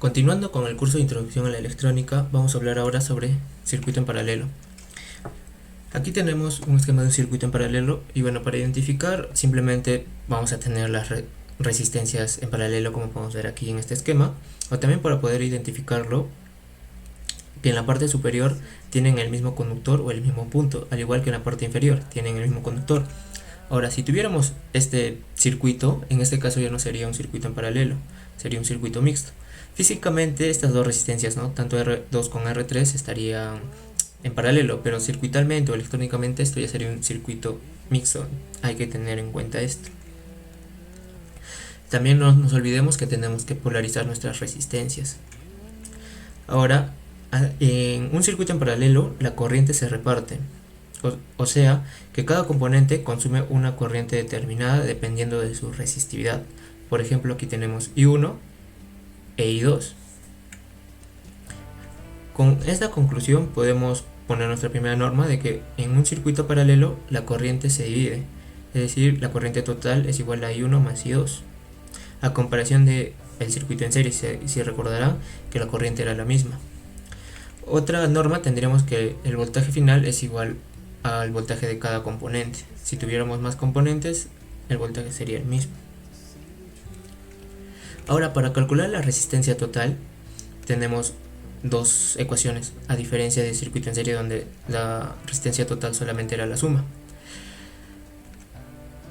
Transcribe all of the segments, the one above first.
Continuando con el curso de Introducción a la Electrónica, vamos a hablar ahora sobre circuito en paralelo. Aquí tenemos un esquema de un circuito en paralelo y bueno, para identificar simplemente vamos a tener las resistencias en paralelo, como podemos ver aquí en este esquema, o también para poder identificarlo que en la parte superior tienen el mismo conductor o el mismo punto, al igual que en la parte inferior tienen el mismo conductor. Ahora, si tuviéramos este circuito, en este caso ya no sería un circuito en paralelo, sería un circuito mixto. Físicamente estas dos resistencias, tanto R2 con R3 estarían en paralelo, pero circuitalmente o electrónicamente esto ya sería un circuito mixto. Hay que tener en cuenta esto. También no nos olvidemos que tenemos que polarizar nuestras resistencias. Ahora, en un circuito en paralelo la corriente se reparte, o sea que cada componente consume una corriente determinada dependiendo de su resistividad. Por ejemplo, aquí tenemos I1 e I2. Con esta conclusión podemos poner nuestra primera norma de que en un circuito paralelo la corriente se divide, es decir, la corriente total es igual a I1 más I2, a comparación del circuito en serie. Si recordarán que la corriente era la misma. Otra norma tendríamos que el voltaje final es igual al voltaje de cada componente. Si tuviéramos más componentes, el voltaje sería el mismo. Ahora, para calcular la resistencia total tenemos dos ecuaciones, a diferencia del circuito en serie donde la resistencia total solamente era la suma.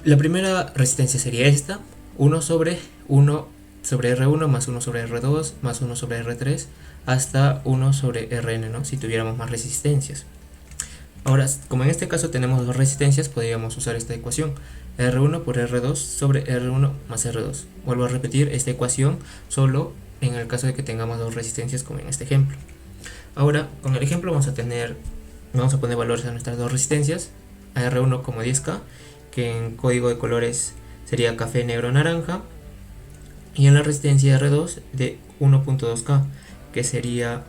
La primera resistencia sería esta, 1 sobre R1 más 1 sobre R2 más 1 sobre R3 hasta 1 sobre Rn, si tuviéramos más resistencias. Ahora, como en este caso tenemos dos resistencias, podríamos usar esta ecuación, R1 por R2 sobre R1 más R2. Vuelvo a repetir esta ecuación solo en el caso de que tengamos dos resistencias, como en este ejemplo. Ahora, con el ejemplo vamos a poner valores a nuestras dos resistencias, a R1 como 10K, que en código de colores sería café, negro, naranja, y en la resistencia R2 de 1.2K, que sería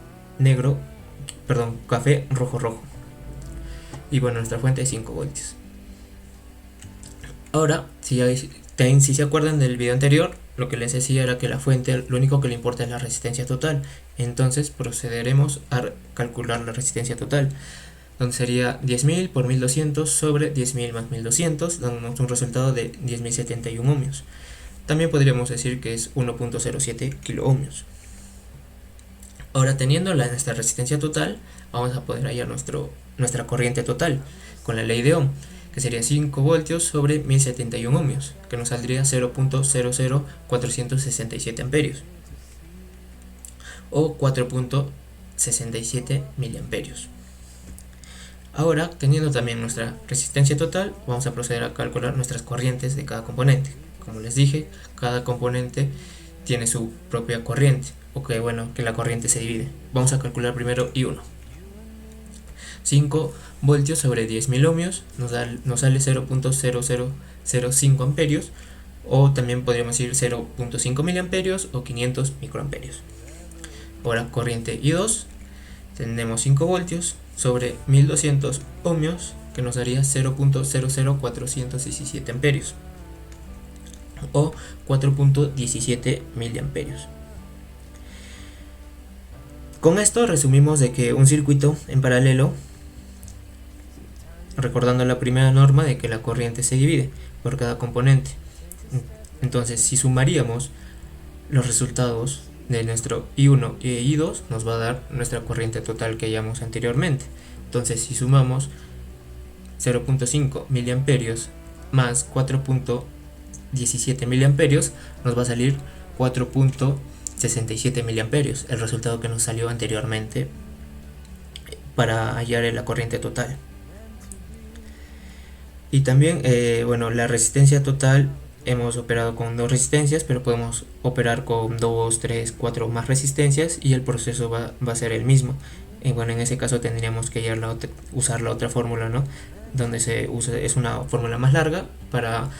café, rojo, rojo. Y bueno, nuestra fuente es 5 voltios. Ahora, si se acuerdan del video anterior, lo que les decía era que la fuente, lo único que le importa es la resistencia total. Entonces procederemos a calcular la resistencia total, donde sería 10.000 por 1.200 sobre 10.000 más 1.200, dándonos un resultado de 10.071 ohmios. También podríamos decir que es 1.07 kilo ohmios. Ahora, teniendo nuestra resistencia total, vamos a poder hallar nuestra corriente total con la ley de Ohm, que sería 5 voltios sobre 1071 ohmios, que nos saldría 0.00467 amperios o 4.67 miliamperios. Ahora, teniendo también nuestra resistencia total, vamos a proceder a calcular nuestras corrientes de cada componente. Como les dije, cada componente tiene su propia corriente, que la corriente se divide. Vamos a calcular primero I1. 5 voltios sobre 10.000 ohmios nos sale 0.0005 amperios, o también podríamos decir 0.5 miliamperios o 500 microamperios. Ahora, corriente I2, tenemos 5 voltios sobre 1200 ohmios, que nos daría 0.00417 amperios o 4.17 miliamperios. Con esto resumimos de que un circuito en paralelo, recordando la primera norma de que la corriente se divide por cada componente. Entonces, si sumaríamos los resultados de nuestro I1 e I2, nos va a dar nuestra corriente total que hallamos anteriormente. Entonces, si sumamos 0.5 miliamperios más 4.17 miliamperios, nos va a salir 4.67 miliamperios, el resultado que nos salió anteriormente para hallar la corriente total. Y también, la resistencia total, hemos operado con dos resistencias, pero podemos operar con 2, 3, 4 más resistencias y el proceso va a ser el mismo. En ese caso tendríamos que usar la otra fórmula, donde es una fórmula más larga para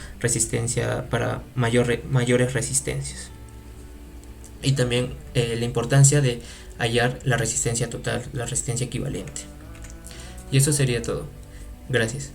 mayores resistencias. Y también la importancia de hallar la resistencia total, la resistencia equivalente. Y eso sería todo. Gracias.